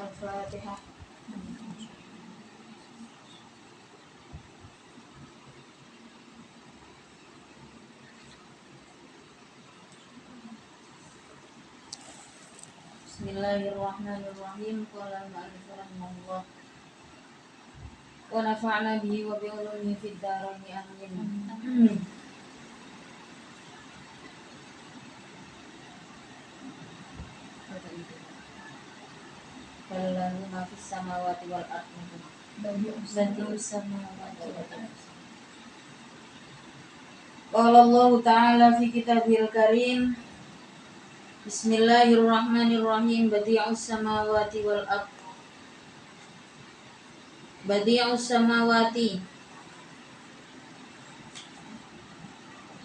Al-Fatihah. Bismillahirrahmanirrahim. Qala al-mu'allif rahimahullah. Wa nafa'na bihi wa bi ulumihi fid dharain amin. Kallahu ma fis samawati wal ardi. Badi'us samawati wal ardi. Qala Allah Ta'ala fi kitabihil karim. Bismillahirrahmanirrahim. Badi'us samawati wal ardi. Badi'us samawati.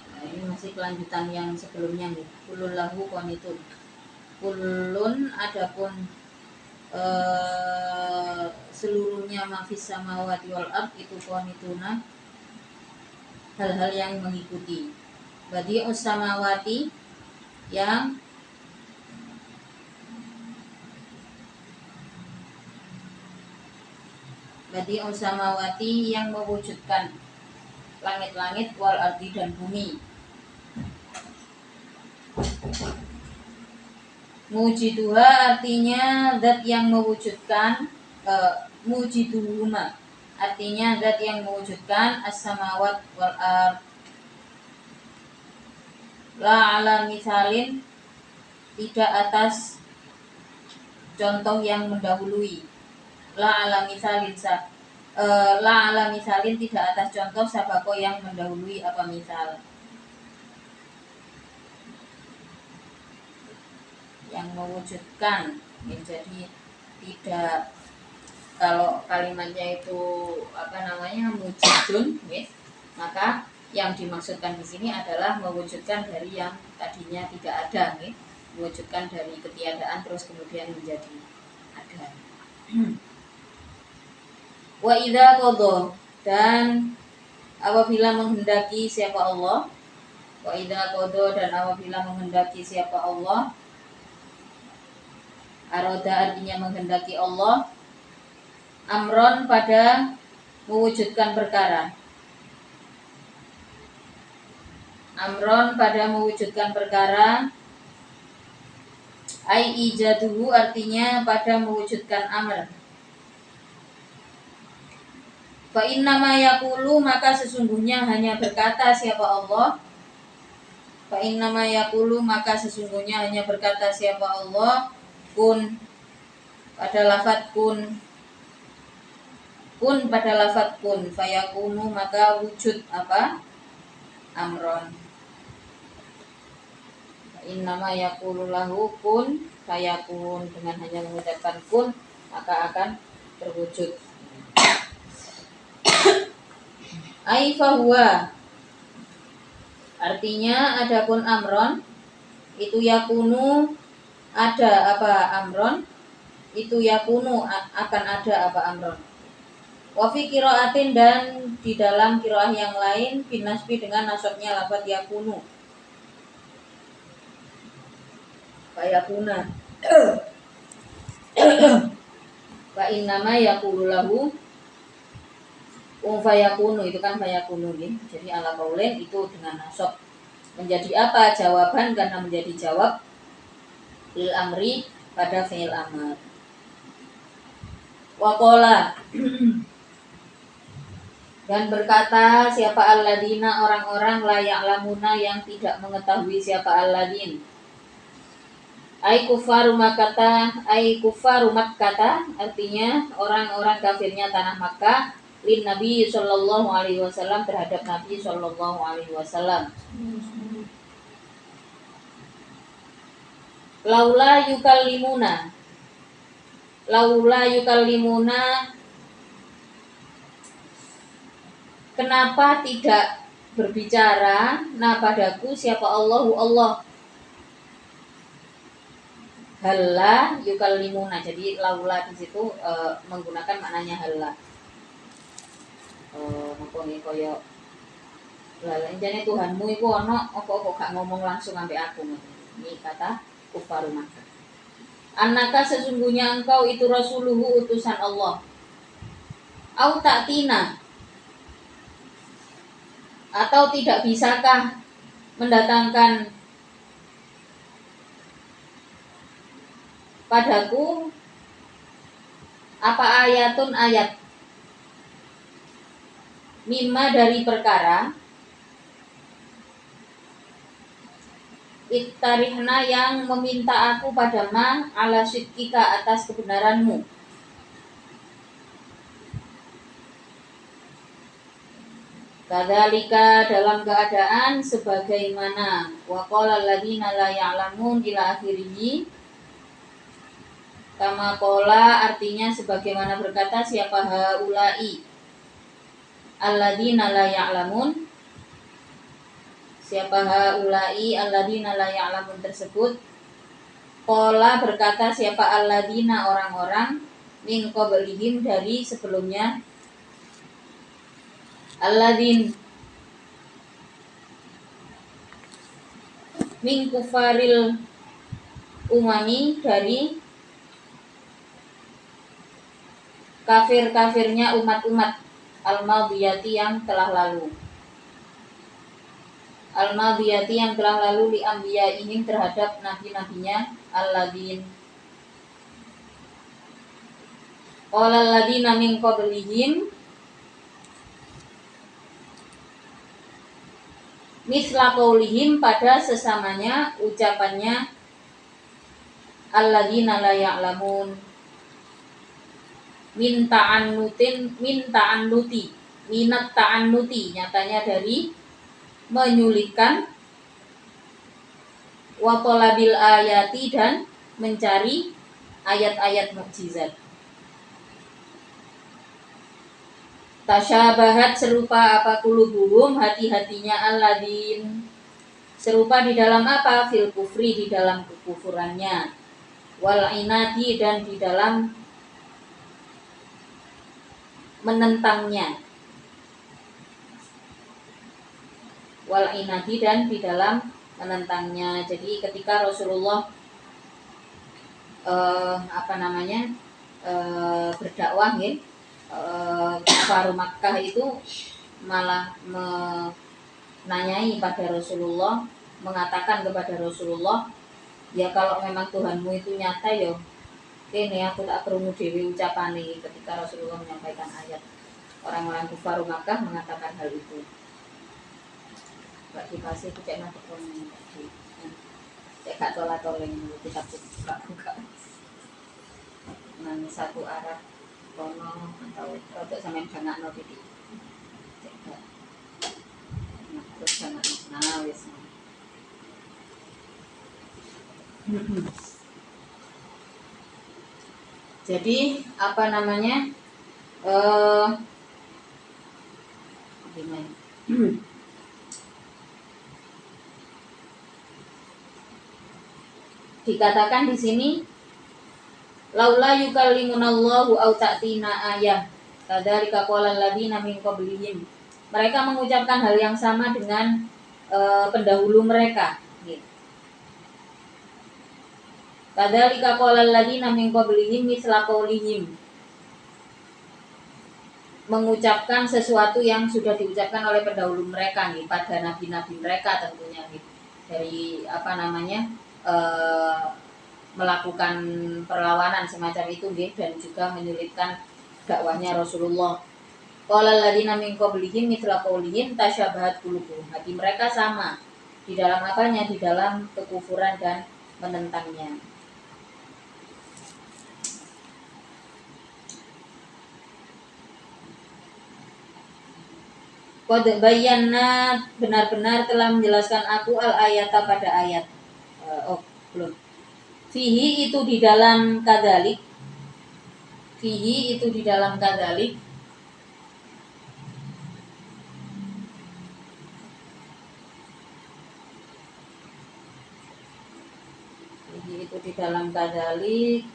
Nah, ini masih kelanjutan yang sebelumnya nih. Kulun lahu qanitun. Kulun adapun seluruhnya mafis samawati wal ard itu qanituna, hal-hal yang mengikuti. Badi'us samawati yang Badi'us samawati yang mewujudkan langit-langit wal ardi dan bumi. Mujiduha artinya zat yang mewujudkan, mujiduhuma artinya zat yang mewujudkan as-samawat wal ard. La ala misalin, tidak atas contoh yang mendahului. La ala misalin tidak atas contoh sabako yang mendahului apa misal. Yang mewujudkan ya, jadi tidak, kalau kalimatnya itu mujidun ya, maka yang dimaksudkan di sini adalah mewujudkan dari yang tadinya tidak ada ya, mewujudkan dari ketiadaan terus kemudian menjadi ada. Wa idza qadha, dan apabila menghendaki siapa Allah, wa idza qadha, dan apabila menghendaki siapa Allah, aroda artinya menghendaki Allah, amron pada mewujudkan perkara. Amron pada mewujudkan perkara, ai ijaduhu artinya pada mewujudkan amr. Fa innama yaqulu, maka sesungguhnya hanya berkata siapa Allah. Fa innama yaqulu, maka sesungguhnya hanya berkata siapa Allah, kun pada lafadz kun, kun pada lafadz kun, fayakunu maka wujud apa? Amron. Innama yaqulu lahu kun fayakun, dengan hanya mengucapkan kun maka akan terwujud. Ai fahuwa artinya adapun amron itu yakunu, ada apa amron itu yakunu, akan ada apa amron. Wa fi qiraatin, dan di dalam qiraah yang lain binasbi dengan nasabnya lafaz yakunu, fayakuna. Wa innama yaqulu lahu fayakunu, itu kan fayakunu nih. Jadi ala qaulin itu dengan nasab menjadi apa? Jawaban, karena menjadi jawab lil amri pada fi'il amr. Wa qala dan berkata siapa alladina, orang-orang la ya'lamuna yang tidak mengetahui siapa alladin. Ai kufaru Makkah, ai kufaru Makkah artinya orang-orang kafirnya tanah Makkah, lin Nabi sallallahu alaihi wasallam, terhadap Nabi sallallahu alaihi wasallam. Laula yukallimuna, kenapa tidak berbicara na padaku siapa Allahu Allah. Halla yukallimuna, jadi laula di situ menggunakan maknanya halla. Napa kaya lha jane Tuhanmu iku ana apa kok gak ngomong langsung ambek aku. Ini kata kufaru Makkah. Annaka sesungguhnya engkau itu rasuluhu utusan Allah. Au ta'tina, atau tidak bisakah mendatangkan padaku apa ayatun ayat, mimma dari perkara, iktarihna yang meminta aku pada ma ala sidqika atas kebenaranmu. Kadzalika dalam keadaan sebagaimana waqala alladziina la ya'lamun ila akhirih. Kama qala artinya sebagaimana berkata siapa haula'i alladziina la ya'lamun, siapa haula'i alladziina la ya'lamun tersebut. Qala berkata siapa alladziina orang-orang min qablihim dari sebelumnya, alladzin min kufaril umami dari kafir-kafirnya umat-umat al-madiyati yang telah lalu. Al-madiyati yang telah lalu li anbiyaihim terhadap nabi-nabinya alladzin. Qala alladzina min qablihim misla qaulihim pada sesamanya ucapannya alladzina la ya'lamun min ta'annuti, minat ta'annuti nyatanya dari menyulitkan, wa talabil ayati dan mencari ayat-ayat mukjizat. Tasyabahat serupa apa qulubuhum hati-hatinya alladzin, serupa di dalam apa, fil kufri di dalam kekufurannya, wal inati dan di dalam menentangnya, wal inati dan di dalam menentangnya. Jadi ketika Rasulullah berdakwah ya, kufar Makkah itu malah menanyai pada Rasulullah, mengatakan kepada Rasulullah, ya kalau memang Tuhanmu itu nyata ya ini aku tak krungu dhewe ucapane. Ketika Rasulullah menyampaikan ayat, orang-orang kufar Makkah mengatakan hal itu. Mbak Dipasi itu cek nanti komen cek gak tolak-tolak kita buka nang satu arah kono atau untuk sampean gangakno titik cek gak terus gangakno nah wis. Jadi apa namanya gimana? Dikatakan di sini laula yukallimunallahu au ta'tina ayah kadzalika qala alladziina min qablihim. Mereka mengucapkan hal yang sama dengan pendahulu mereka gitu. Kadzalika qala alladziina min qablihim misla qaulihim, mengucapkan sesuatu yang sudah diucapkan oleh pendahulu mereka nih pada nabi-nabi mereka tentunya nih. Dari apa namanya melakukan perlawanan semacam itu nih, dan juga menyulitkan dakwahnya Rasulullah. Qala alladziina min qablihim mithla qaulihim tasyabahat qulubuhum. Hati mereka sama di dalam apanya? Di dalam kekufuran dan menentangnya. Qad bayyana benar-benar telah menjelaskan aku al ayata pada ayat. Belum. Fihi itu di dalam kadzalik. Fihi itu di dalam kadzalik. Fihi itu di dalam kadzalik.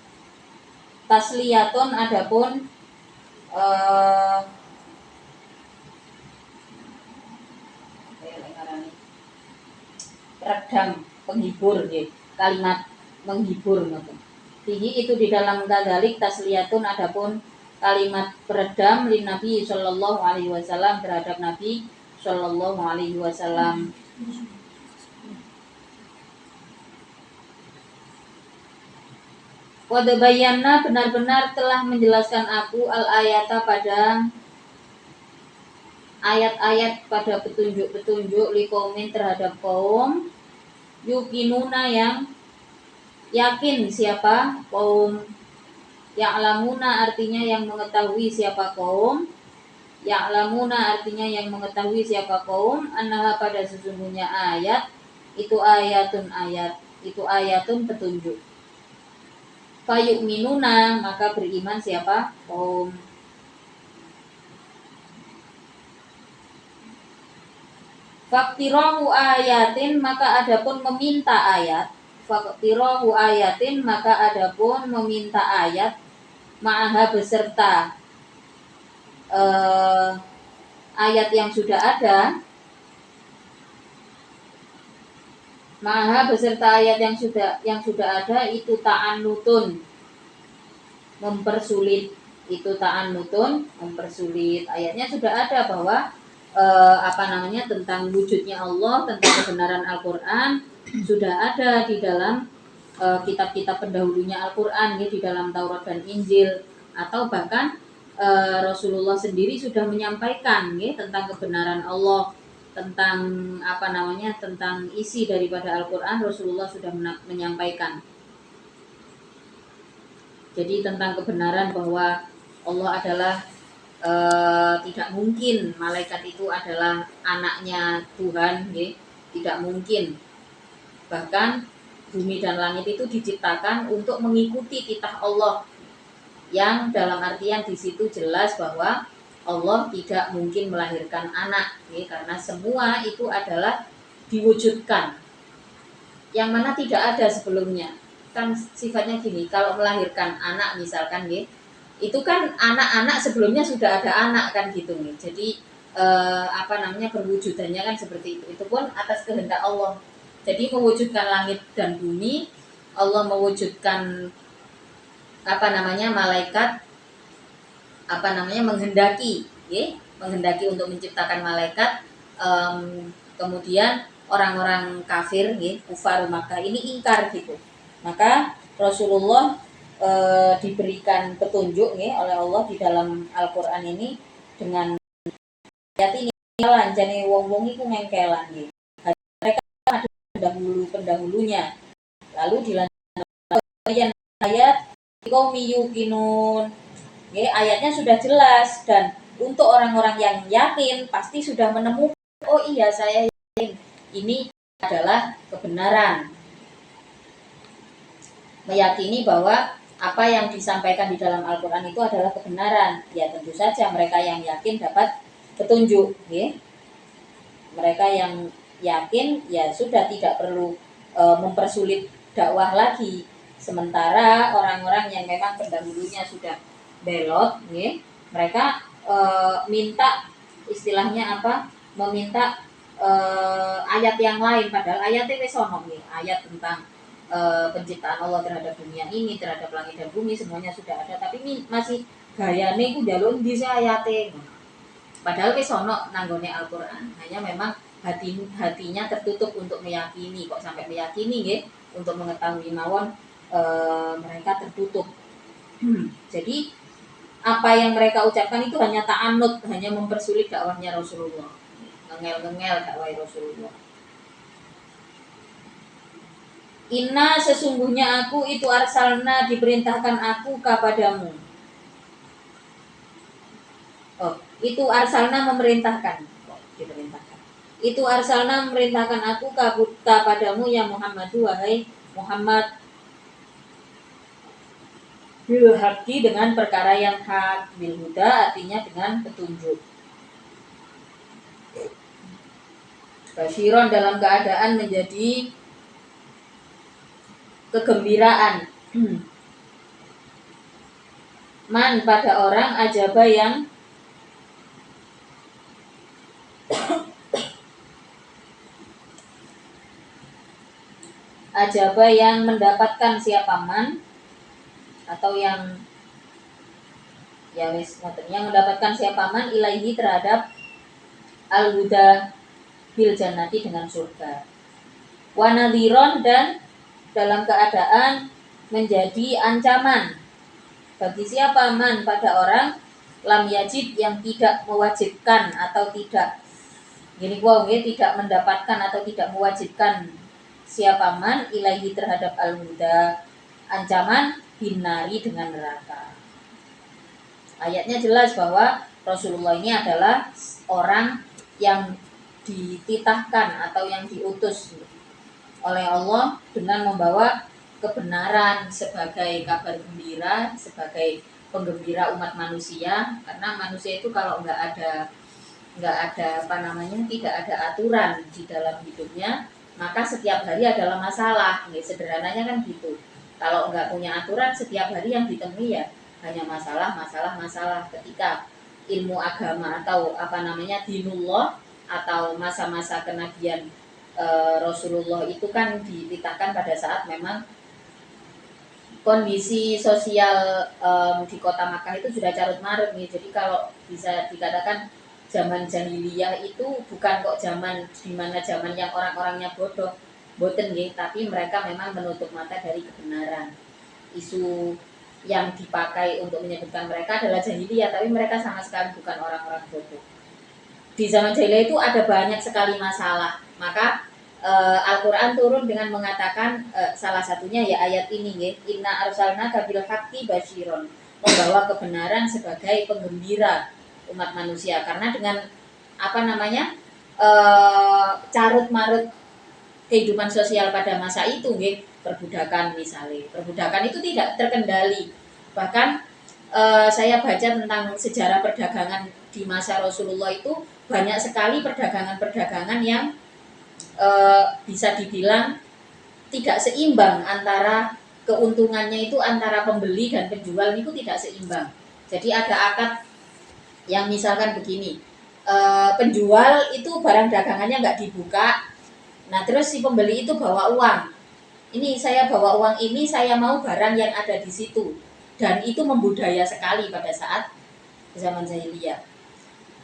Tasliyatun adapun redam penghibur ya, kalimat menghibur gitu. Fihi itu di dalam kadzalik tasliyatun adapun kalimat peredam lin Nabi sallallahu alaihi wasallam terhadap Nabi sallallahu alaihi wasallam. Qad bayyana benar-benar telah menjelaskan aku al ayata pada ayat-ayat pada petunjuk-petunjuk liqaumin terhadap kaum yukinuna yang yakin siapa kaum, ya'lamuna artinya yang mengetahui siapa kaum, ya'lamuna artinya yang mengetahui siapa kaum, annaha pada sesungguhnya ayat itu ayatun petunjuk. Fayu'minuna maka beriman siapa kaum. Faktirahu ayatin maka adapun meminta ayat. Faktirahu ayatin maka adapun meminta ayat ma'aha beserta ayat yang sudah ada. Ma'aha beserta ayat yang sudah ada itu ta'annutun mempersulit. Itu ta'annutun mempersulit. Ayatnya sudah ada bahwa tentang wujudnya Allah, tentang kebenaran Al-Qur'an sudah ada di dalam kitab-kitab pendahulunya Al-Qur'an, ya, di dalam Taurat dan Injil, atau bahkan Rasulullah sendiri sudah menyampaikan, ya, tentang kebenaran Allah, tentang tentang isi daripada Al-Qur'an Rasulullah sudah menyampaikan. Jadi tentang kebenaran bahwa Allah adalah tidak mungkin malaikat itu adalah anaknya Tuhan, ya. Tidak mungkin. Bahkan bumi dan langit itu diciptakan untuk mengikuti titah Allah, yang dalam artian di situ jelas bahwa Allah tidak mungkin melahirkan anak, ya, karena semua itu adalah diwujudkan, yang mana tidak ada sebelumnya. Kan sifatnya gini, kalau melahirkan anak misalkan, ya, itu kan anak-anak sebelumnya sudah ada anak kan gitu nih. Jadi perwujudannya kan seperti itu. Itu pun atas kehendak Allah. Jadi mewujudkan langit dan bumi, Allah mewujudkan malaikat menghendaki, ya, menghendaki untuk menciptakan malaikat. Kemudian orang-orang kafir, ya, kufar Makkah ini ingkar gitu. Maka Rasulullah diberikan petunjuk, ya, oleh Allah di dalam Al-Qur'an ini dengan ayat ini. Jane wong-wong iku ngengkelan, ya. Mereka ada pendahulunya. Lalu dilanjutkan ayat qaumi yuqinun. Ya, ayatnya sudah jelas, dan untuk orang-orang yang yakin pasti sudah menemukan, oh iya saya yakin ini adalah kebenaran. Meyakini bahwa apa yang disampaikan di dalam Al-Qur'an itu adalah kebenaran. Ya tentu saja mereka yang yakin dapat petunjuk, ya. Mereka yang yakin ya sudah tidak perlu mempersulit dakwah lagi. Sementara orang-orang yang memang pendahulunya sudah belot, ya, mereka minta istilahnya meminta ayat yang lain, padahal ayatnya wis ono, ayat tentang penciptaan Allah terhadap dunia ini, terhadap langit dan bumi semuanya sudah ada, tapi masih gayane iku njaluk ndi sih ayate. Padahal wis ono nanggone Al-Qur'an, hanya memang hatinya tertutup untuk meyakini, kok sampai meyakini, nggih, untuk mengetahui mawon mereka tertutup. Jadi apa yang mereka ucapkan itu hanya ta'anut, hanya mempersulit dakwahnya Rasulullah. Ngengel-ngengel dakwah Rasulullah. Inna sesungguhnya aku itu arsalna diperintahkan aku kepadamu. Oh, itu arsalna memerintahkan. Oh, diperintahkan. Itu arsalna memerintahkan aku kepadamu ya Muhammad, wahai Muhammad, bil haqi dengan perkara yang hak, bil huda artinya dengan petunjuk. Basyiron dalam keadaan menjadi kegembiraan. Man pada orang ajaba yang mendapatkan siapa man atau yang yang mendapatkan siapa man ilaihi terhadap al-huda bil jannati dengan surga. Wa nadhiron, dan dalam keadaan menjadi ancaman bagi siapa man pada orang lam yajib yang tidak mewajibkan atau tidak tidak mendapatkan atau tidak mewajibkan siapa man ilaihi terhadap al-huda ancaman binari dengan neraka. Ayatnya jelas bahwa Rasulullah ini adalah orang yang dititahkan atau yang diutus oleh Allah dengan membawa kebenaran sebagai kabar gembira, sebagai penggembira umat manusia. Karena manusia itu kalau nggak ada tidak ada aturan di dalam hidupnya, maka setiap hari adalah masalah. Sederhananya kan gitu. Kalau nggak punya aturan, setiap hari yang ditemui ya hanya masalah. Ketika ilmu agama atau dinullah atau masa-masa kenabian Rasulullah itu kan dititahkan pada saat memang kondisi sosial di kota Makkah itu sudah carut marut nih. Jadi kalau bisa dikatakan zaman jahiliyah itu bukan kok zaman dimana zaman yang orang-orangnya boten nih, tapi mereka memang menutup mata dari kebenaran. Isu yang dipakai untuk menyebutkan mereka adalah jahiliyah, tapi mereka sama sekali bukan orang-orang bodoh. Di zaman jahiliyah itu ada banyak sekali masalah, maka Al-Quran turun dengan mengatakan salah satunya ya ayat ini ya, inna arsalnaka bil haqqi basyiron, membawa kebenaran sebagai penggembira umat manusia. Karena dengan carut marut kehidupan sosial pada masa itu ya, perbudakan misalnya. Perbudakan itu tidak terkendali. Bahkan saya baca tentang sejarah perdagangan di masa Rasulullah itu banyak sekali perdagangan-perdagangan yang bisa dibilang tidak seimbang antara keuntungannya itu antara pembeli dan penjual itu tidak seimbang. Jadi ada akad yang misalkan begini, penjual itu barang dagangannya nggak dibuka. Nah terus si pembeli itu bawa uang. Ini saya bawa uang ini, saya mau barang yang ada di situ. Dan itu membudaya sekali pada saat zaman jahiliyah.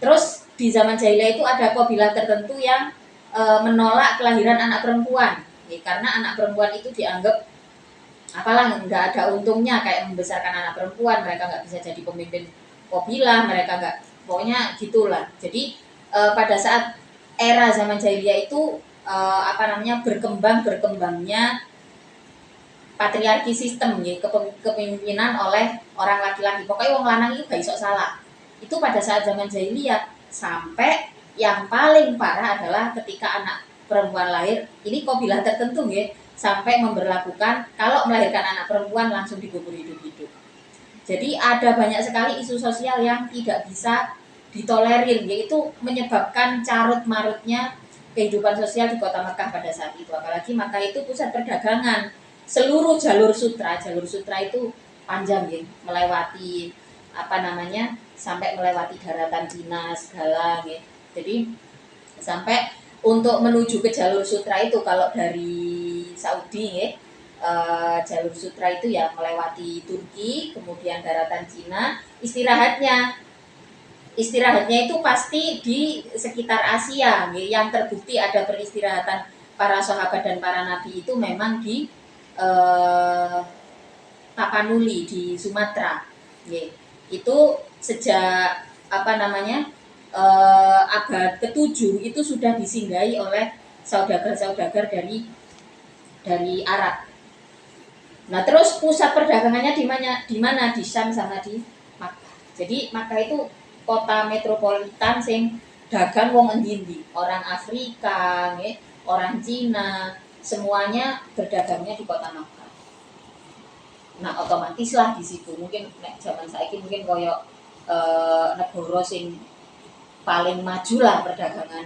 Terus di zaman jahiliyah itu ada kabilah tertentu yang menolak kelahiran anak perempuan. Ya, karena anak perempuan itu dianggap nggak ada untungnya kayak membesarkan anak perempuan. Mereka nggak bisa jadi pemimpin kabilah, mereka nggak, pokoknya gitulah. Jadi pada saat era zaman jahiliyah itu berkembangnya patriarki sistem ya, kepemimpinan oleh orang laki-laki. Pokoknya wong lanang itu gak iso salah. Itu pada saat zaman jahiliyah. Sampai yang paling parah adalah ketika anak perempuan lahir, ini kabilah tertentu ya, sampai memberlakukan kalau melahirkan anak perempuan langsung dikubur hidup-hidup. Jadi ada banyak sekali isu sosial yang tidak bisa ditolerir, yaitu menyebabkan carut marutnya kehidupan sosial di kota Makkah pada saat itu. Apalagi Makkah itu pusat perdagangan. Seluruh jalur sutra itu panjang ya, melewati sampai melewati daratan Cina segala ya. Jadi sampai untuk menuju ke jalur sutra itu kalau dari Saudi ya, jalur sutra itu ya melewati Turki, kemudian daratan Cina. Istirahatnya itu pasti di sekitar Asia ya. Yang terbukti ada peristirahatan para sahabat dan para nabi itu memang di Tapanuli di Sumatera ya. Itu sejak abad ke-7 itu sudah disinggahi oleh saudagar-saudagar dari Arab. Nah terus pusat perdagangannya di mana? Di Syam sama di Makkah. Jadi Makkah itu kota metropolitan sing dagang wong endi-endi, orang Afrika, orang Cina, semuanya berdagangnya di kota Makkah. Nah otomatis lah di situ mungkin zaman saiki mungkin koyo negara sing paling maju lah perdagangan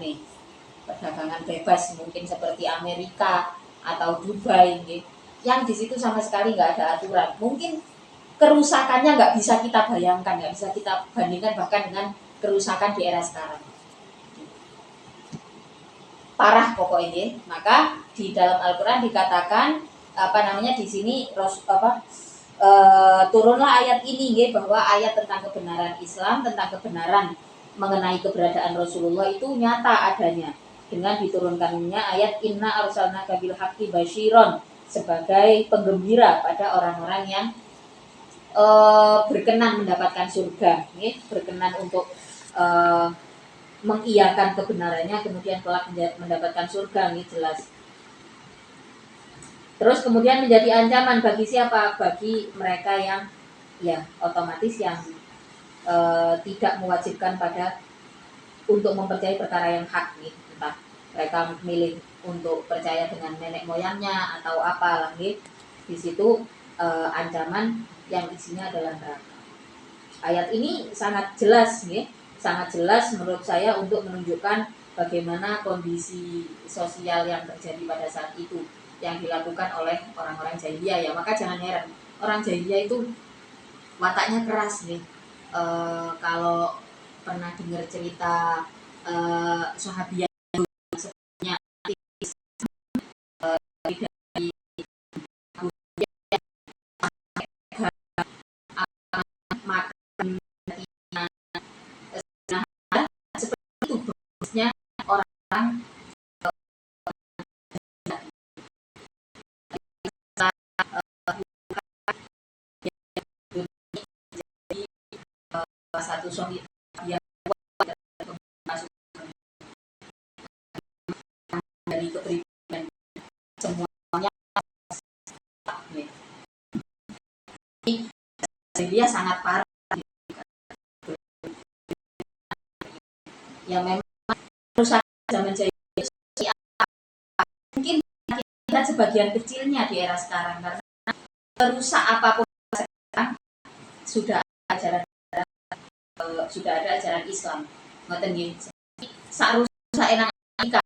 bebas mungkin seperti Amerika atau Dubai yang di situ sama sekali nggak ada aturan. Mungkin kerusakannya nggak bisa kita bayangkan, nggak bisa kita bandingkan bahkan dengan kerusakan di era sekarang. Parah pokoknya. Maka di dalam Al-Quran dikatakan di sini turunlah ayat ini nggih, bahwa ayat tentang kebenaran Islam, tentang kebenaran mengenai keberadaan Rasulullah itu nyata adanya dengan diturunkannya ayat inna arsalnaka bil haqqi basyiron, sebagai penggembira pada orang-orang yang berkenan mendapatkan surga, nggih, berkenan untuk mengiyakan kebenarannya kemudian kelak mendapatkan surga, nih jelas. Terus kemudian menjadi ancaman bagi siapa? Bagi mereka yang ya otomatis yang tidak mewajibkan pada untuk mempercayai perkara yang hak, nih, entah mereka memilih untuk percaya dengan nenek moyangnya atau apa lagi. Di situ ancaman yang isinya adalah neraka. Ayat ini sangat jelas, nih, sangat jelas menurut saya untuk menunjukkan bagaimana kondisi sosial yang terjadi pada saat itu yang dilakukan oleh orang-orang jahiliyah ya. Maka jangan heran orang jahiliyah itu wataknya keras nih. Kalau pernah dengar cerita sahabiah sebenarnya dari makan seperti itu bagusnya orang-orang satu sohib yang masuk dari kepribadian semuanya dia sangat parah ya, memang rusak zaman jahiliyah mungkin kita sebagian kecilnya di era sekarang, karena rusak apapun sekarang sudah ajaran sudah ada ajaran Islam, ngoten nggih. Sak rusak enak nikah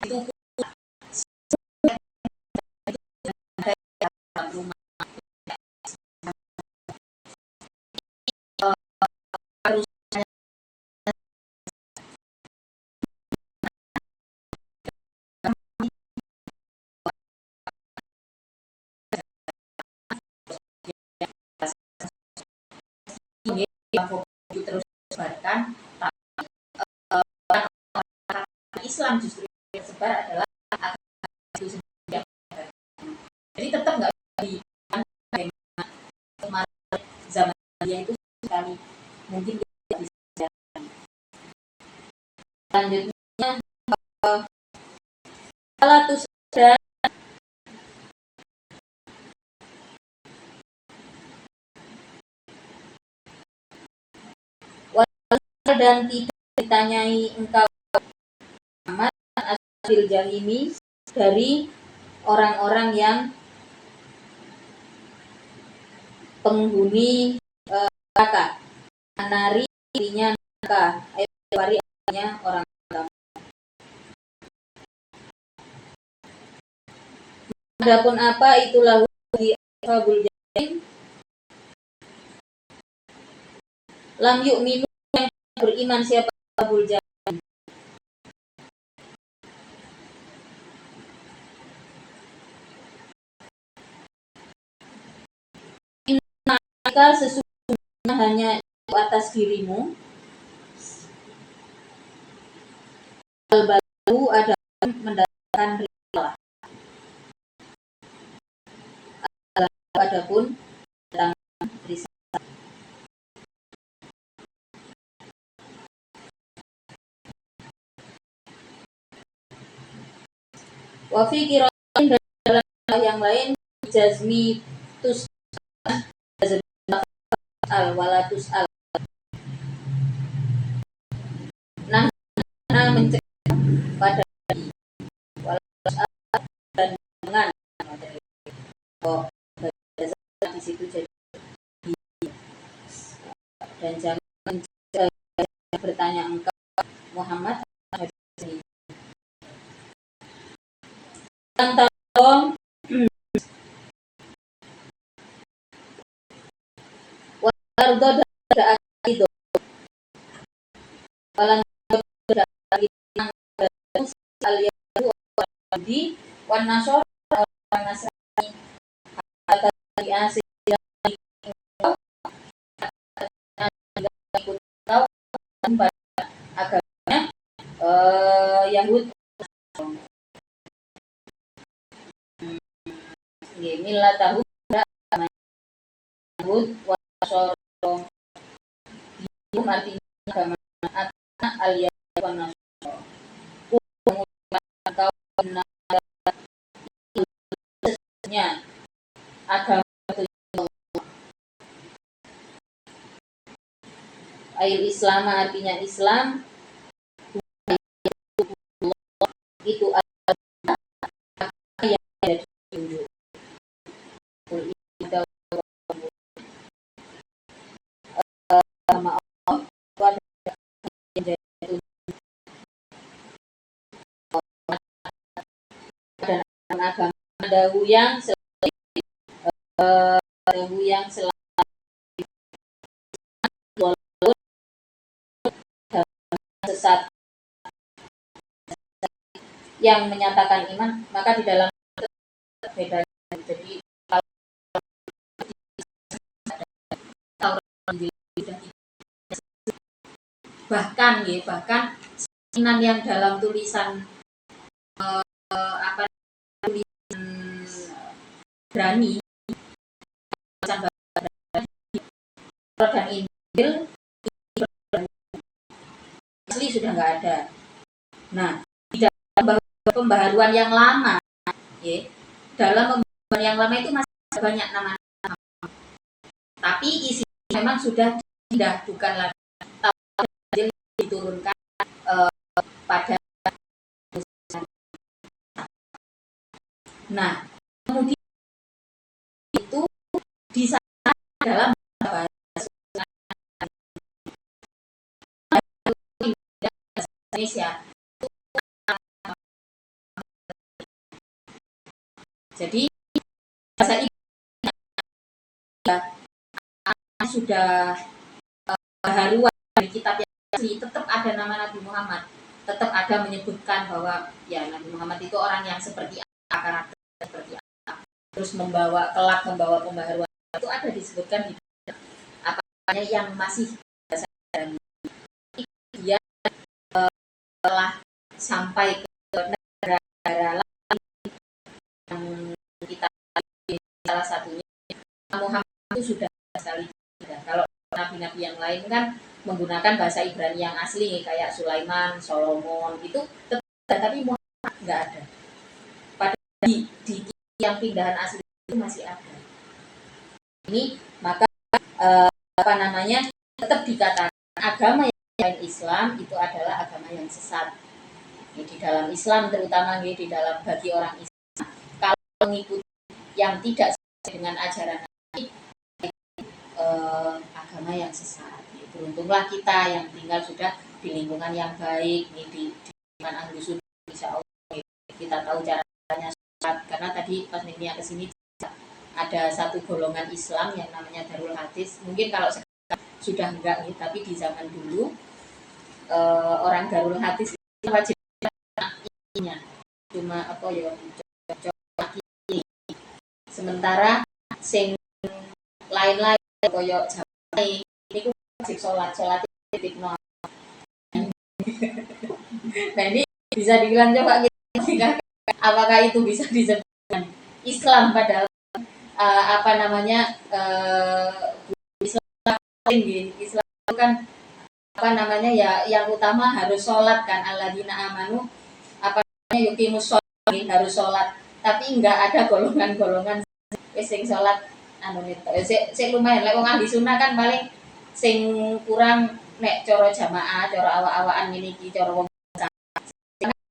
itu rumah yang terus disebarkan, Islam justru yang tersebar adalah itu sendiri. Jadi tetap nggak di zaman dia itu sekali mungkin tidak bisa. Selanjutnya kalau tuh sudah dan tidak ditanyai engkau Muhammad asil jahimi dari orang-orang yang penghuni neraka, nari artinya neraka, wari artinya orang agama. Adapun apa itulah di ashabul jahim, lam yu'minu, yang beriman siapa ashabul jahim. Maka sesungguhnya hanya atas dirimu al-balu adalah mendatangkan risalah. Adapun mendatangkan risalah. Wa fi qira'atin, dalam yang lain jazmi tus al walatus al. Nah mencegah pada walatus al dan dengan oh di situ jadi dan jangan bertanya engkau Muhammad tentang warga dan itu kalau aliyahu di wan nasor orang Nasrani di Asia ikut tahu pada agamanya Yahud milah tahu Yahud wan nasor artinya agama al Yahud wan nasor atau agama ail Islam artinya Islam itu yang ada ditunjuk sama Allah itu ada dan agama dahulu yang sesat yang menyatakan iman, maka di dalam beda. Jadi bahkan iman yang dalam tulisan tulisan Ibrani dan Injil asli sudah nggak ada. Nah, di dalam pembaharuan yang lama, ya, dalam pembaharuan yang lama itu masih banyak nama-nama, tapi isinya memang sudah tidak, bukan lagi diturunkan pada. Nah, kemudian itu di sana dalam bahasa Indonesia. Jadi bahasa Indonesia sudah baharuan dari kitab yang asli, tetap ada nama Nabi Muhammad, tetap ada menyebutkan bahwa ya Nabi Muhammad itu orang yang seperti apa, karakter seperti apa, terus membawa pembaharuan itu ada disebutkan di apanya yang masih dan dia telah sampai ke negara lain yang kita salah satunya Muhammad itu sudah sekali. Kalau nabi-nabi yang lain kan menggunakan bahasa Ibrani yang asli kayak Sulaiman, Solomon itu tetap, tapi Muhammad nggak ada. Pada di yang pindahan asli itu masih ada. Ini maka tetap dikatakan agama yang Islam itu adalah agama yang sesat. Di dalam Islam terutama di dalam bagi orang Islam, kalau mengikuti yang tidak sesuai dengan ajaran Nabi, agama yang sesat. Beruntunglah kita yang tinggal sudah di lingkungan yang baik, di lingkungan ahlu sunnah, insya Allah kita tahu caranya sholat. Karena tadi pas Nimia kesini ada satu golongan Islam yang namanya Darul Hadis. Mungkin kalau sekarang sudah enggak nih, tapi di zaman dulu orang Darul Hadis itu wajib cuma apa ya ini. Sementara sing lain-lain koyo jamaah ini wajib sholat titik nol. Nah ini bisa dibilang coba kita apakah itu bisa disebutkan Islam padahal Islam itu kan ya yang utama harus sholat kan, alladzina amanu yuqimus sholat, harus sholat, tapi enggak ada golongan-golongan sing sholat sing lumayan lek wong ahli sunnah kan paling sing kurang nek cara jamaah, cara awak-awakan ngene iki, cara wong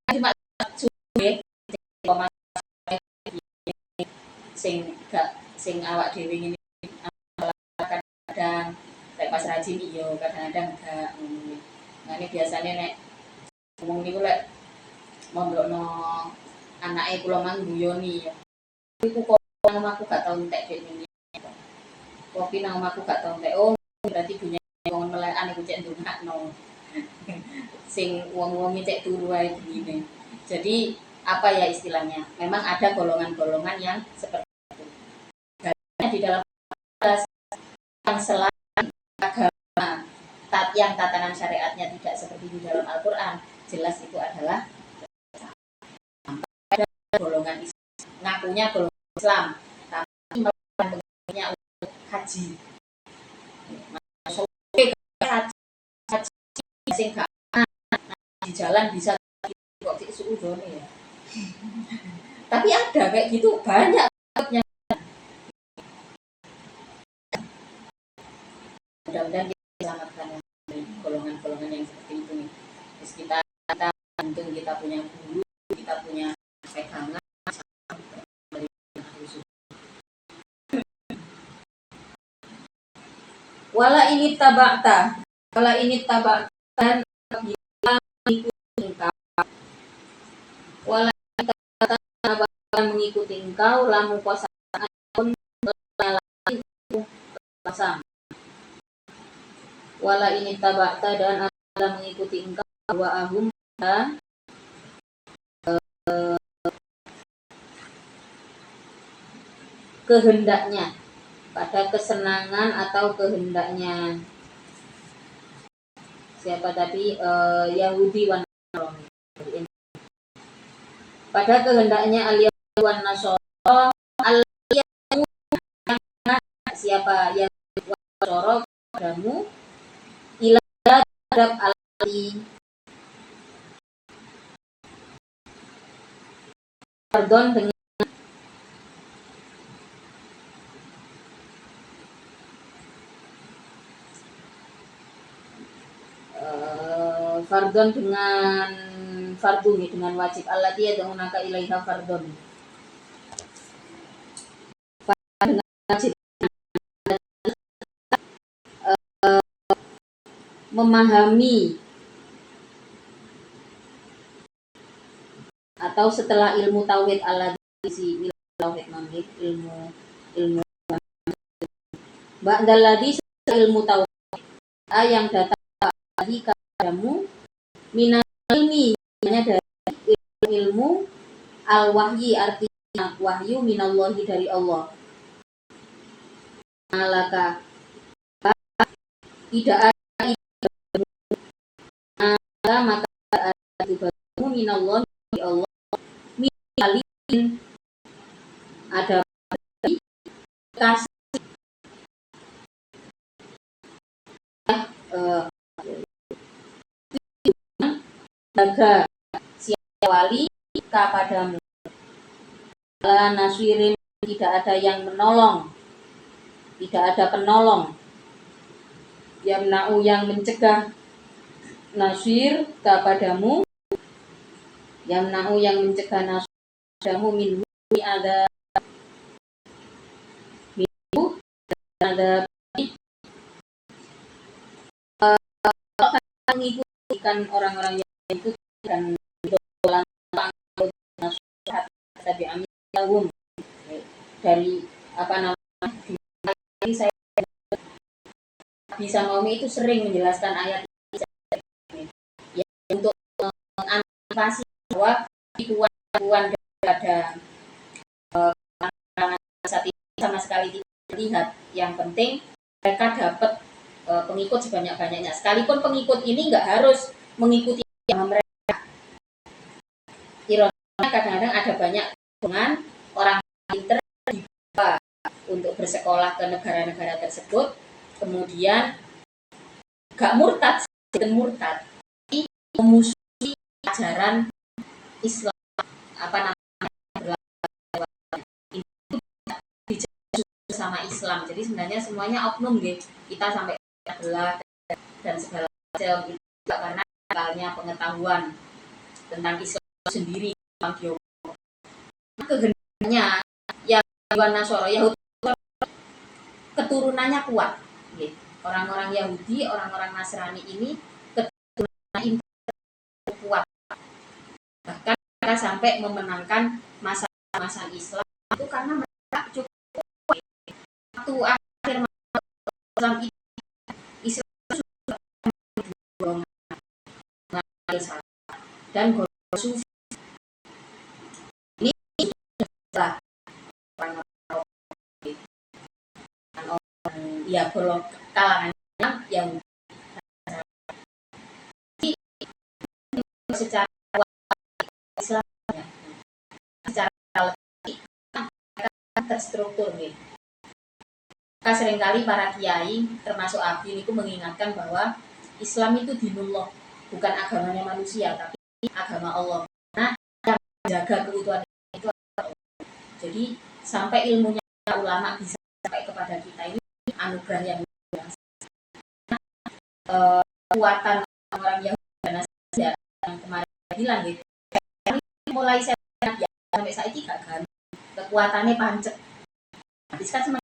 cuma sing awak dhewe ngene kadang lek pas rajin iya, kadang-kadang enggak. Nah ini biasanya nek ngomong niku lek mondokno anake kula mang guyoni ya. Iku kok aku gak tau entek dek ini. Kopi nang aku gak tau entek. Oh, berarti punya wong melekan iku cek ndongakno. Sing wong-wong cek turu wae begini. Jadi apa ya istilahnya, memang ada golongan-golongan yang seperti itu. Di dalam yang selain agama yang tatanan syariatnya tidak seperti di dalam Al-Quran, jelas itu adalah ada golongan Islam, ngakunya golongan Islam, tapi melakukannya untuk haji. Haji di jalan bisa kok suudone ya. Tapi ada kayak gitu banyak. Mudah-mudahan kita selamatkan golongan-golongan yang seperti itu nih. Terus kita untung kita punya guru, kita punya pegangan. Wala ini tabakta, dan bila mengikuti engkau, wala mengikuti engkau, lamu kosaan pun pasang. Wala ini tabakta dan adalah mengikuti engkau wa ahum kehendaknya, pada kesenangan atau kehendaknya siapa tadi, Yahudi wan Nasrani, pada kehendaknya al-Yahudi wan Nasrani, siapa yang Nasrani padamu ila terhadap alati pardon dengan fardon dengan fardu dengan wajib, allati yad'unaka ilaiha fardon dengan wajib, memahami atau setelah ilmu tauhid, allati ilmu tauhid mamit ilmu ba'dalladzi ilmu tauhid yang datang lagi kepadamu minal ilmi, dari ilmu al-wahyi, artinya wahyu minallahi dari Allah. Malaka tidak ada maka ada bagimu minallahi dari Allah min ada kasih jaga siapa wali kepadamu, la nasirin tidak ada yang menolong, tidak ada penolong, yamna'u yang mencegah, nasir kepadamu, yamna'u yang mencegah nasir kepadamu minhu ada mengikutikan orang-orang yang ikut dan tapi amin dari apa namanya, ini saya bisa Maumi itu sering menjelaskan ayat ya, untuk mengantisipasi bahwa kekuatan daripada saat ini sama sekali tidak terlihat. Yang penting mereka dapat pengikut sebanyak-banyaknya, sekalipun pengikut ini nggak harus mengikuti mereka. Ironisnya kadang-kadang ada banyak dengan orang pinter untuk bersekolah ke negara-negara tersebut, kemudian gak murtad, tapi memusuhi ajaran Islam, apa namanya, bersama Islam. Jadi sebenarnya semuanya oknum gitu. Kita sampai belah dan segala macam itu karena akalnya pengetahuan tentang Islam sendiri. Kehendaknya yang Nasoro Yahudi keturunannya kuat. Orang-orang Yahudi, orang-orang Nasrani ini keturunannya kuat. Bahkan mereka sampai memenangkan masa Islam itu karena mereka cukup waktu akhir Islam itu Islam dan golongan sufi lah orang ya golong kalangan yang secara Islam ya, secara terstruktur nih. Maka seringkali para kiai termasuk Abi itu mengingatkan bahwa Islam itu dinullah, bukan agamanya manusia tapi agama Allah. Nah, yang menjaga keutuhan itu Allah. Jadi sampai ilmunya ulama bisa sampai kepada kita ini anugerah yang kekuatan orang Yahudi dan Nasrani yang kemarin bilang gitu. Mulai saya ya, sampai saat ini gak ganti kekuatannya pancet. Habis kan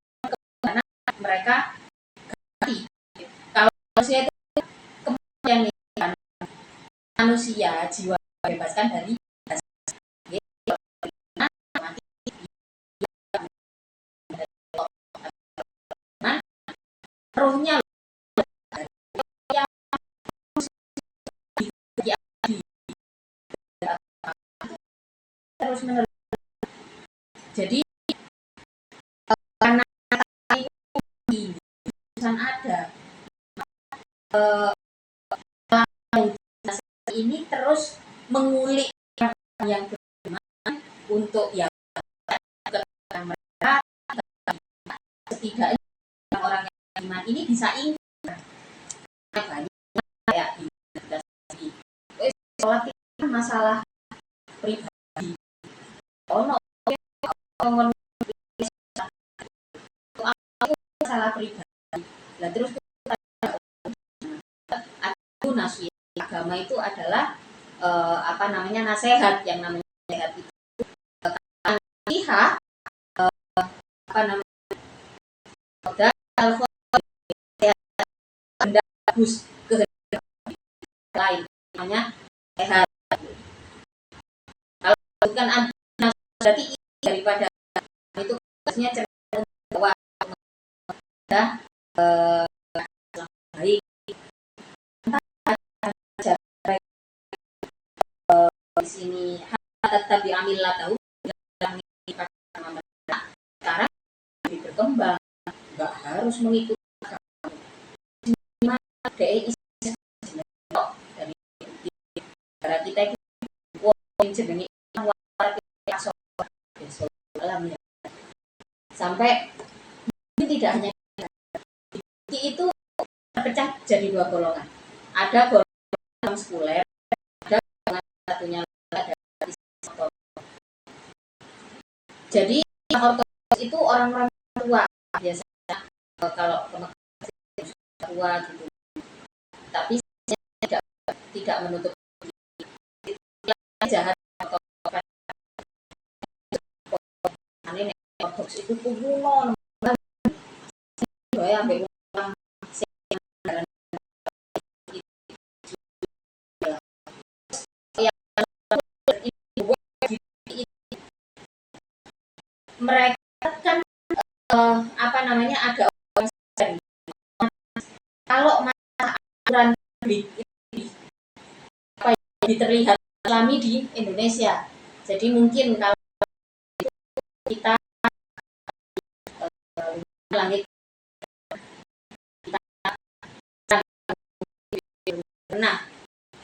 karena mereka ganti. Kalau manusia itu kemudian manusia jiwa bebaskan dari rohnya terus menerus. Jadi karena ini ada ini terus mengulik yang beriman untuk ya mereka setidaknya orang yang iman ini bisa ingat banyak kayak di sholat itu masalah pribadi. Masalah pribadi. Nah terus aku nasihat agama itu adalah nasihat, yang namanya nasihat itu lihat kehendak bagus, kehendak lain namanya sehat. Kalau bukan berarti daripada itu harusnya cerita bahwa baik di sini tetap diambil lah tahu sekarang lebih berkembang, nggak harus mengikuti dari negara kita itu jenenge sampai tidak hanya itu terpecah jadi dua golongan. Ada golongan sekuler, ada golongan satunya dari ortodoks. Jadi ortodoks itu orang-orang tua biasanya kalau tua gitu. Tapi tidak menutup jahat ortodoks itu kuno ya ambil mereka kan ada kalau masalah aturan terlihat Islami di Indonesia. Jadi mungkin kalau kita langit kita pernah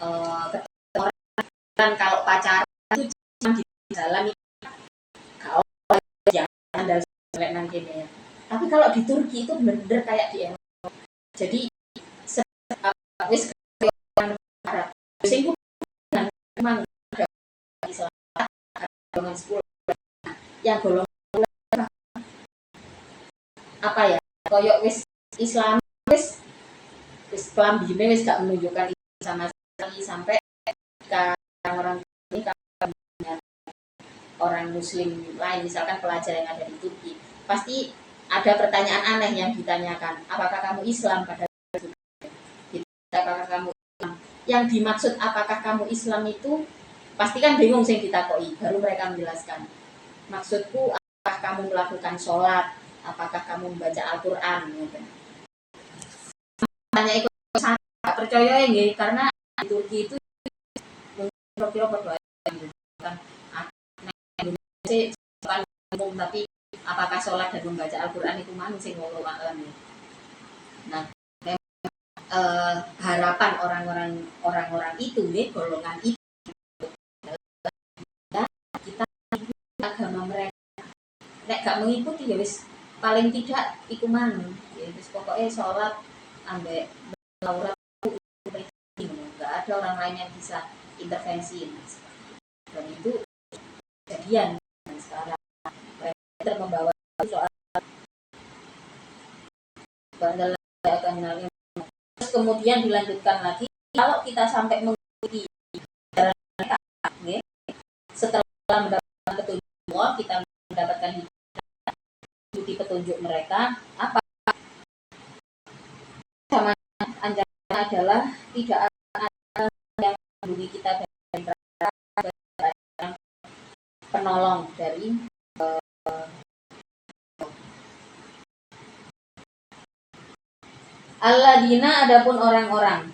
orang kalau pacaran itu cuma di jalan kalau jangan dari nanti ya. Tapi kalau di Turki itu benar-benar kayak di Eropa. Jadi wis Arab. Sing memang golongan 10 yang golongan apa ya koyok wis Islam wis kelambine wis gak menunjukkan sama sekali sampai orang ini orang muslim lain misalkan pelajar yang ada di Turki pasti ada pertanyaan aneh yang ditanyakan, apakah kamu Islam? Pada apakah kamu Islam? Yang dimaksud apakah kamu Islam itu pasti kan bingung sih ditakoi, baru mereka menjelaskan. Maksudku apakah kamu melakukan sholat, apakah kamu membaca Al-Quran? Gitu. Tanya ikut saya percaya ya, karena di Turki itu kira-kira berdoa gitu kan. umum, tapi apakah sholat dan membaca Al-Quran itu mana sing wallahu a'lam ya. Nah, harapan orang-orang itu ya, golongan itu kita agama mereka nek gak mengikuti ya wis paling tidak iku mang ya wis pokoknya sholat ambek aurat nggak ada orang lain yang bisa intervensi dan itu kejadian sekarang kita membawa soal bandel akan terus kemudian dilanjutkan lagi kalau kita sampai mengikuti mereka ya, setelah mendapatkan petunjuk Allah kita mendapatkan ikuti petunjuk mereka apa sama anjuran adalah tidak ada yang melindungi kita dari penolong dari Alladzina adapun orang-orang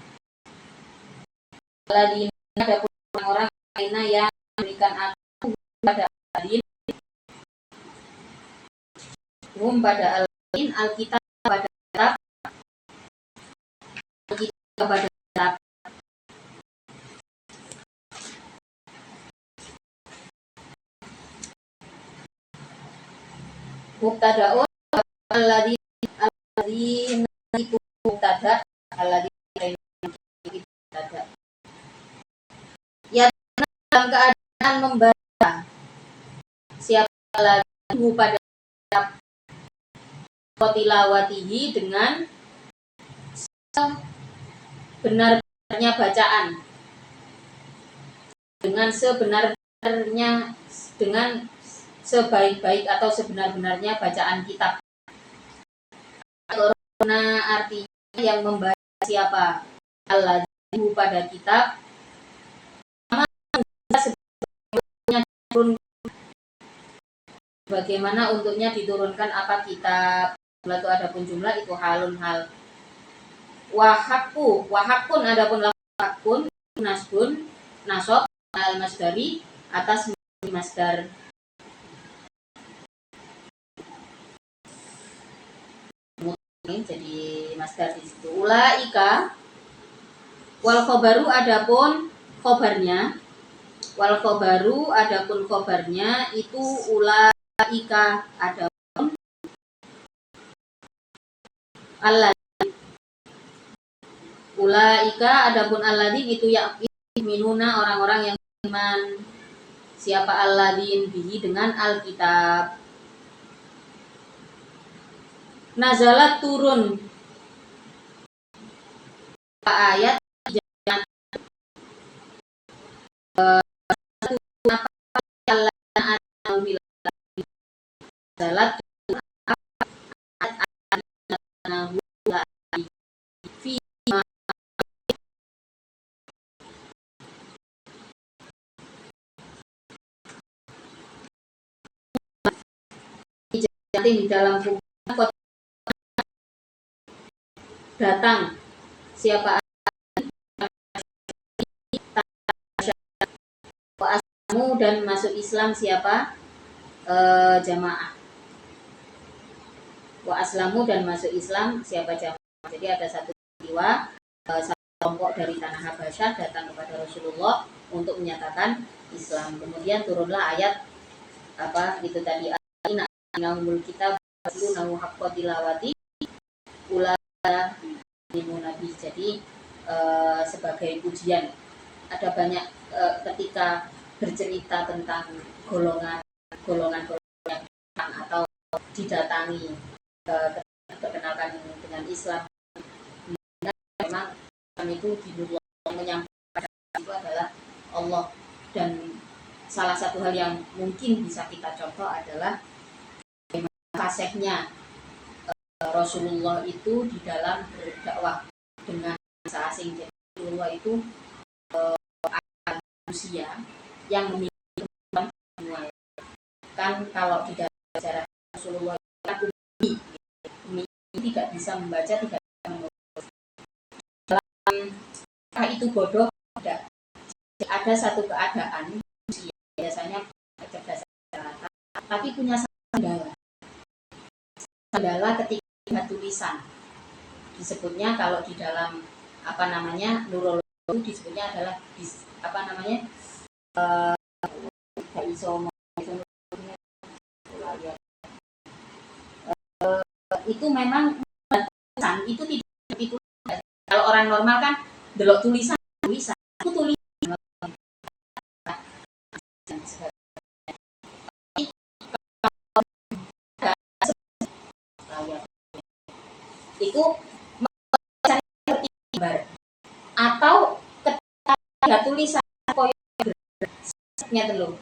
Alladzina adapun orang-orang lainnya yang memberikan aku pada Alladzin pada Alladzin Alkitab pada kitab Alkitab pada kitab Mubtada'un Alladzina itu mubtada Alladzina itu mubtada ya dalam keadaan membaca siapa lagi pada tilawatihi dengan sebenar-benarnya bacaan dengan sebenar-benarnya dengan sebaik-baik atau sebenar-benarnya bacaan kitab. Karena artinya yang membaca siapa Allah pada kitab bagaimana untuknya diturunkan apa kitab itu adapun jumlah itu halun hal wahakun adapun wahakun nasbun nasob al masdari atas masdar jadi masdar di situ ulaika wal khobaru adapun khobarnya wal khobaru adapun khobarnya itu ulaika adapun Allah ulaika adapun alladin itu minuna orang-orang yang iman siapa alladin bihi dengan alkitab nazalat turun ayat nazalat di dalam datang siapa aslamu dan masuk Islam siapa jamaah wa aslamu dan masuk Islam siapa jamaah jadi ada satu peristiwa satu kelompok dari tanah Habasyah datang kepada Rasulullah untuk menyatakan Islam kemudian turunlah ayat apa itu tadi naumul kitab nahu haqqa tilawati ula nabi jadi sebagai ujian ada banyak ketika bercerita tentang golongan atau didatangi dikenalkan dengan Islam memang itu dinullah menyampaikan itu adalah Allah dan salah satu hal yang mungkin bisa kita contoh adalah fasihnya Rasulullah itu di dalam berdakwah dengan bahasa asing. Jadi Rasulullah itu manusia yang memiliki kemampuan semua. Kan kalau di dalam sejarah Rasulullah itu tidak bisa membaca, tidak bisa menulis. Itu bodoh tidak. Ada satu keadaan manusia biasanya kecerdasan rata tapi punya kendala. Kendala ketika tulisan. Disebutnya kalau di dalam neurologi itu disebutnya adalah itu memang tulisan itu tidak itu. Kalau orang normal kan delok tulisan itu tulisan itu gambar atau ketika ada tulisan koyonya telur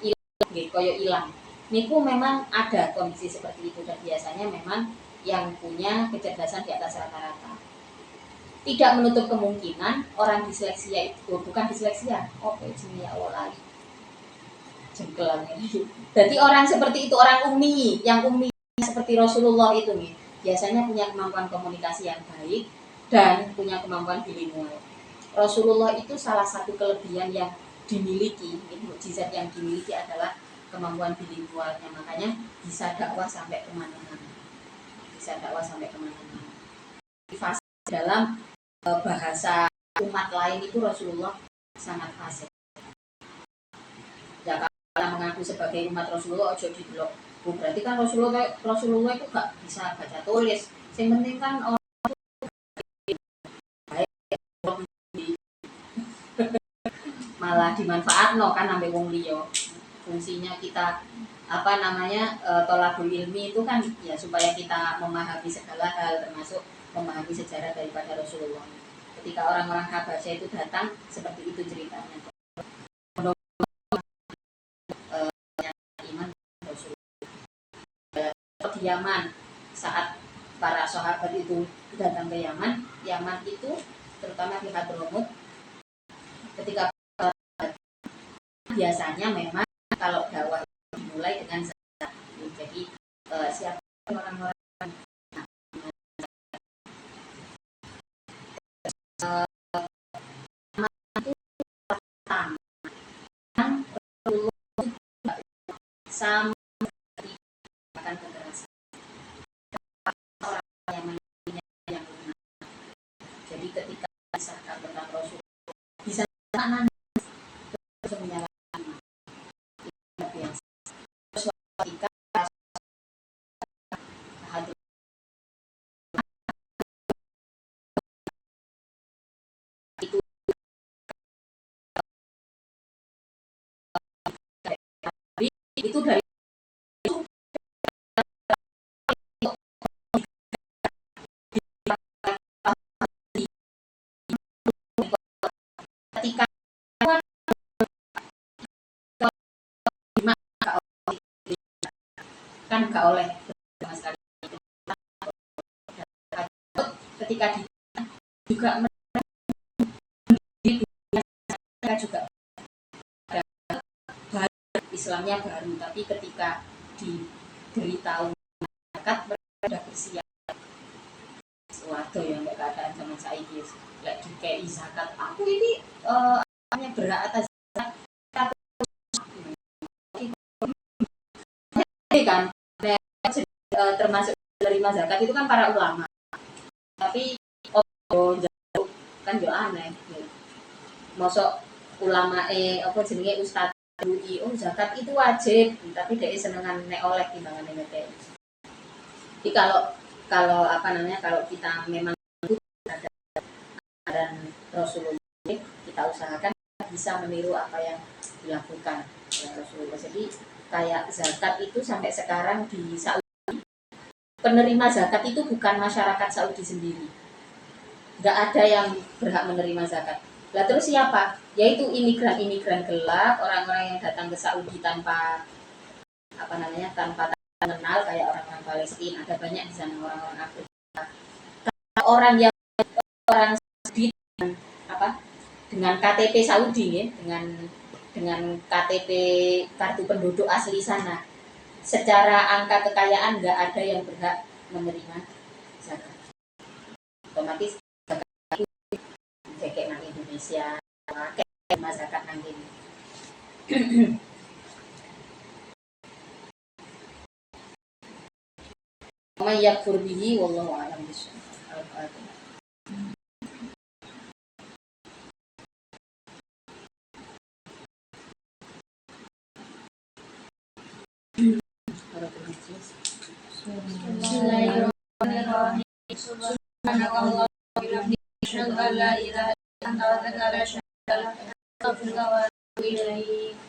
koyo hilang niku memang ada kondisi seperti itu, dan biasanya memang yang punya kecerdasan di atas rata-rata. Tidak menutup kemungkinan orang disleksia itu bukan disleksia, jenis ya Allah lali jengkelannya. Jadi orang seperti itu, orang ummi, yang ummi seperti Rasulullah itu nih, biasanya punya kemampuan komunikasi yang baik dan punya kemampuan bilingual. Rasulullah itu salah satu kelebihan yang dimiliki, mukjizat yang dimiliki adalah kemampuan bilingualnya, makanya bisa dakwah sampai kemana-mana. Fasih dalam bahasa umat lain itu Rasulullah sangat fasih. Ya, kalau mengaku sebagai umat Rasulullah ojo didelok. Berarti kan Rasulullah itu gak bisa baca tulis. Yang penting kan orang malah dimanfaatno kan sampai wong liya. Fungsinya kita tolabul ilmi itu kan ya supaya kita memahami segala hal, termasuk memahami sejarah daripada Rasulullah. Ketika orang-orang Habasyah itu datang, seperti itu ceritanya. Iman Rasulullah di Yaman, saat para sahabat itu datang ke Yaman itu terutama di Hadramut, ketika biasanya memang kalau dakwah dimulai dengan zakat. Jadi siapa orang-orang sama akan kekerasan orang yang menyanyinya yang benar. Jadi ketika disahkan tentang Rasul bisa mana terus menyalahkan biasa. Terus ketika itu dari ketika kan gak oleh sama sekali ketika juga juga Islamnya baru, tapi ketika diberitahu zakat mereka sudah bersiap. Suatu yang nggak keadaan zaman saya ini, nggak dikei zakat. Aku ini hanya berhak atas zakat. Kan termasuk menerima zakat itu kan para ulama. Tapi kan juga aneh. Masuk ulama jenenge ustadz zakat itu wajib, tapi dia senengan nek oleh timbangan ngekei. Jadi kalau kalau kita memang dan Rasulullah, kita usahakan bisa meniru apa yang dilakukan oleh Rasulullah. Jadi kayak zakat itu sampai sekarang di Saudi, penerima zakat itu bukan masyarakat Saudi sendiri, nggak ada yang berhak menerima zakat. Lah terus siapa? Yaitu imigran gelap, orang-orang yang datang ke Saudi tanpa tanpa kenal, kayak orang-orang Palestina. Ada banyak di sana orang-orang Afrika. Orang yang orang Saudi dengan KTP Saudi ya, dengan KTP kartu penduduk asli sana. Secara angka kekayaan nggak ada yang berhak menerima zakat. Otomatis kayak nang Indonesia kayak masyarakat nang ini. may yakfur bihi wallahu a'lam bishawab. Bismillahirrahmanirrahim. Subhanallah wa bihamdihi, asyhadu an la ilaha illa anta, astaghfiruka wa atubu ilaik.